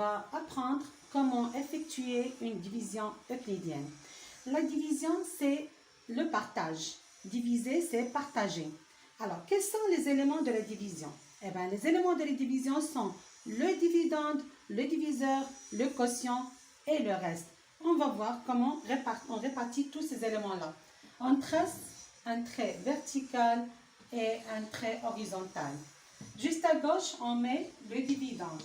va apprendre comment effectuer une division euclidienne. La division, c'est le partage. Diviser, c'est partager. Alors, quels sont les éléments de la division? Eh bien, les éléments de la division sont le dividende, le diviseur, le quotient et le reste. On va voir comment on répartit tous ces éléments-là. On trace un trait vertical et un trait horizontal. Juste à gauche, on met le dividende.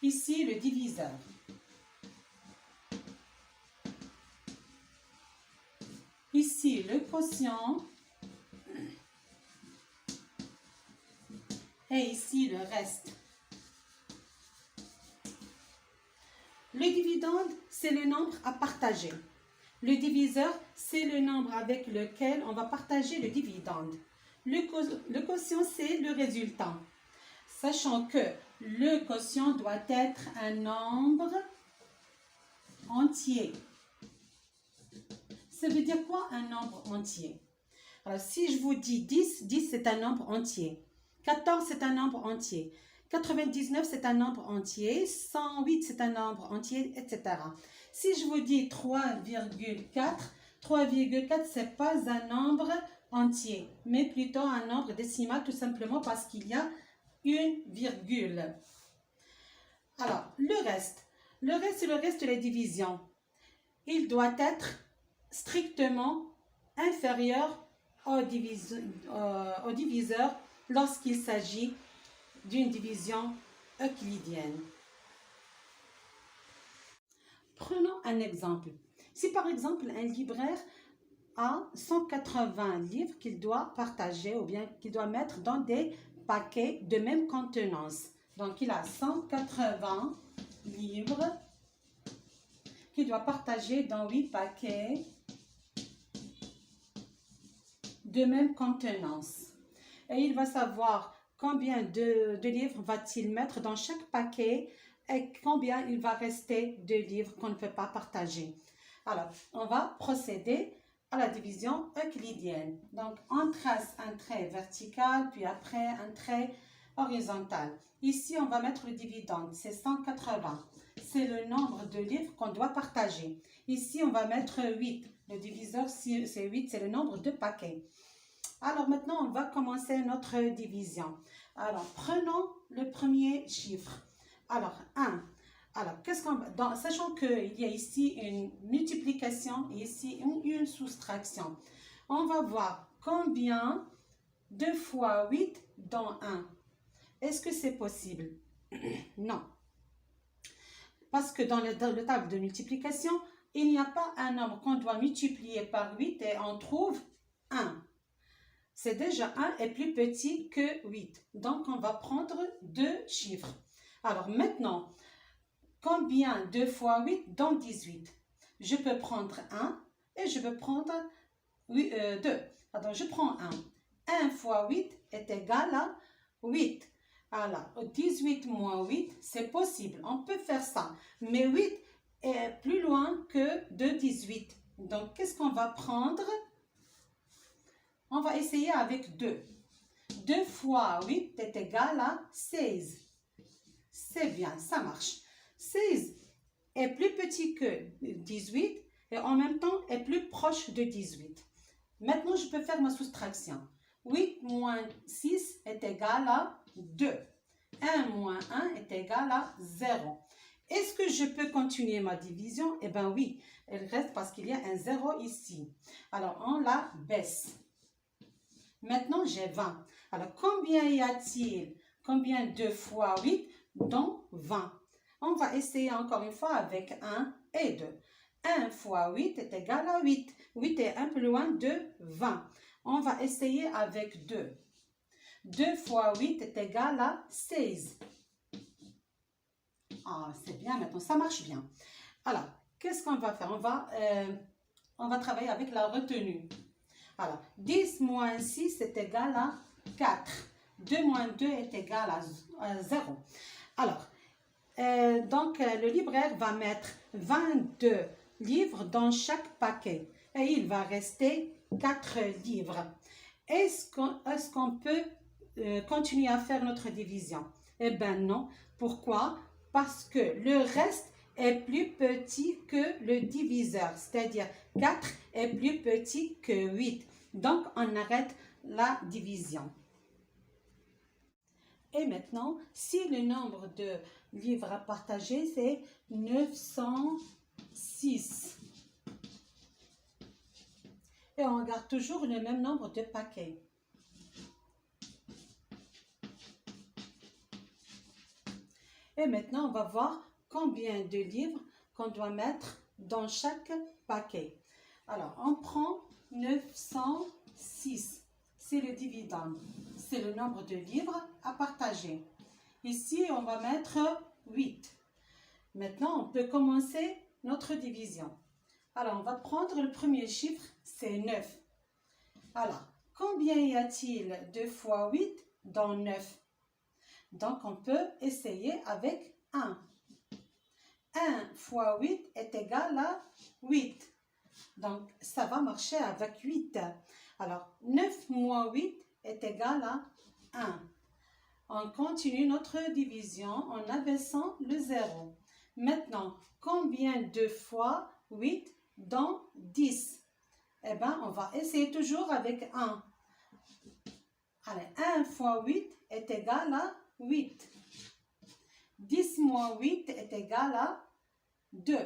Ici, le diviseur. Ici, le quotient. Et ici, le reste. Le dividende, c'est le nombre à partager. Le diviseur, c'est le nombre avec lequel on va partager le dividende. Le quotient, c'est le résultat. Sachant que le quotient doit être un nombre entier. Ça veut dire quoi un nombre entier? Alors, si je vous dis 10, 10 c'est un nombre entier. 14 c'est un nombre entier. 99 c'est un nombre entier. 108 c'est un nombre entier, etc. Si je vous dis 3,4, 3,4 c'est pas un nombre entier, mais plutôt un nombre décimal tout simplement parce qu'il y a une virgule. Alors, le reste c'est le reste de la division. Il doit être strictement inférieur au diviseur lorsqu'il s'agit d'une division euclidienne. Prenons un exemple. Si par exemple un libraire a 180 livres qu'il doit partager ou bien qu'il doit mettre dans des paquets de même contenance. Donc il a 180 livres qu'il doit partager dans 8 paquets de même contenance. Et il va savoir combien de livres va-t-il mettre dans chaque paquet et combien il va rester de livres qu'on ne peut pas partager. Alors, on va procéder à la division euclidienne. Donc, on trace un trait vertical, puis après un trait horizontal. Ici, on va mettre le dividende, c'est 180. C'est le nombre de livres qu'on doit partager. Ici, on va mettre 8. Le diviseur, c'est 8, c'est le nombre de paquets. Alors maintenant, on va commencer notre division. Alors, prenons le premier chiffre. Alors, 1. Alors, sachant qu'il y a ici une multiplication et ici une soustraction, on va voir combien 2 fois 8 dans 1. Est-ce que c'est possible? Non. Parce que dans le table de multiplication, il n'y a pas un nombre qu'on doit multiplier par 8 et on trouve 1. C'est déjà 1 est plus petit que 8. Donc, on va prendre 2 chiffres. Alors, maintenant, combien 2 fois 8 dans 18? Je peux prendre 1 et je peux prendre 2. Alors, je prends 1. 1 fois 8 est égal à 8. Alors, 18 moins 8, c'est possible. On peut faire ça. Mais 8 est plus loin que de 18. Donc, qu'est-ce qu'on va prendre? On va essayer avec 2. 2 fois 8 est égal à 16. C'est bien, ça marche. 16 est plus petit que 18 et en même temps est plus proche de 18. Maintenant, je peux faire ma soustraction. 8 moins 6 est égal à 2. 1 moins 1 est égal à 0. Est-ce que je peux continuer ma division? Eh bien oui, elle reste parce qu'il y a un 0 ici. Alors, on la baisse. Maintenant, j'ai 20. Alors, combien y a-t-il? Combien 2 fois 8 dans 20? On va essayer encore une fois avec 1 et 2. 1 fois 8 est égal à 8. 8 est un peu loin de 20. On va essayer avec 2. 2 fois 8 est égal à 16. Ah, c'est bien maintenant, ça marche bien. Alors, qu'est-ce qu'on va faire? On va travailler avec la retenue. Alors, 10 moins 6 est égal à 4. 2 moins 2 est égal à 0. Alors, le libraire va mettre 22 livres dans chaque paquet. Et il va rester 4 livres. Est-ce qu'on peut continuer à faire notre division? Eh bien non. Pourquoi? Parce que le reste est plus petit que le diviseur, c'est-à-dire 4 est plus petit que 8. Donc, on arrête la division. Et maintenant, si le nombre de livres à partager, c'est 906. Et on garde toujours le même nombre de paquets. Et maintenant, on va voir combien de livres qu'on doit mettre dans chaque paquet. Alors, on prend 906. C'est le dividende. C'est le nombre de livres à partager. Ici, on va mettre 8. Maintenant, on peut commencer notre division. Alors, on va prendre le premier chiffre, c'est 9. Alors, combien y a-t-il de fois 8 dans 9? Donc, on peut essayer avec 1. 1 fois 8 est égal à 8. Donc, ça va marcher avec 8. Alors, 9 moins 8 est égal à 1. On continue notre division en abaissant le 0. Maintenant, combien de fois 8 dans 10? Eh bien, on va essayer toujours avec 1. Allez, 1 fois 8 est égal à 8. 10 moins 8 est égal à 2.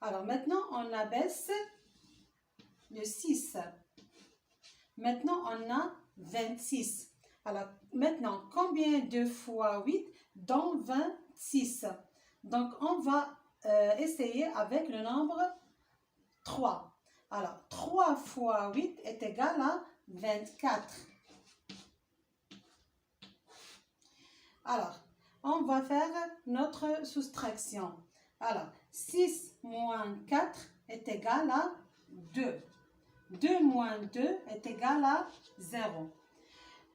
Alors maintenant, on abaisse le 6. Maintenant, on a 26. Alors maintenant, combien de fois 8 dans 26? Donc, on va essayer avec le nombre 3. Alors, 3 fois 8 est égal à 24. Alors, on va faire notre soustraction. Alors, 6 moins 4 est égal à 2. 2 moins 2 est égal à 0.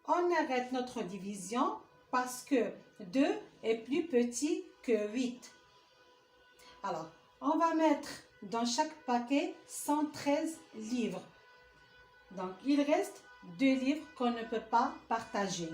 On arrête notre division parce que 2 est plus petit que 8. Alors, on va mettre dans chaque paquet 113 livres. Donc, il reste 2 livres qu'on ne peut pas partager.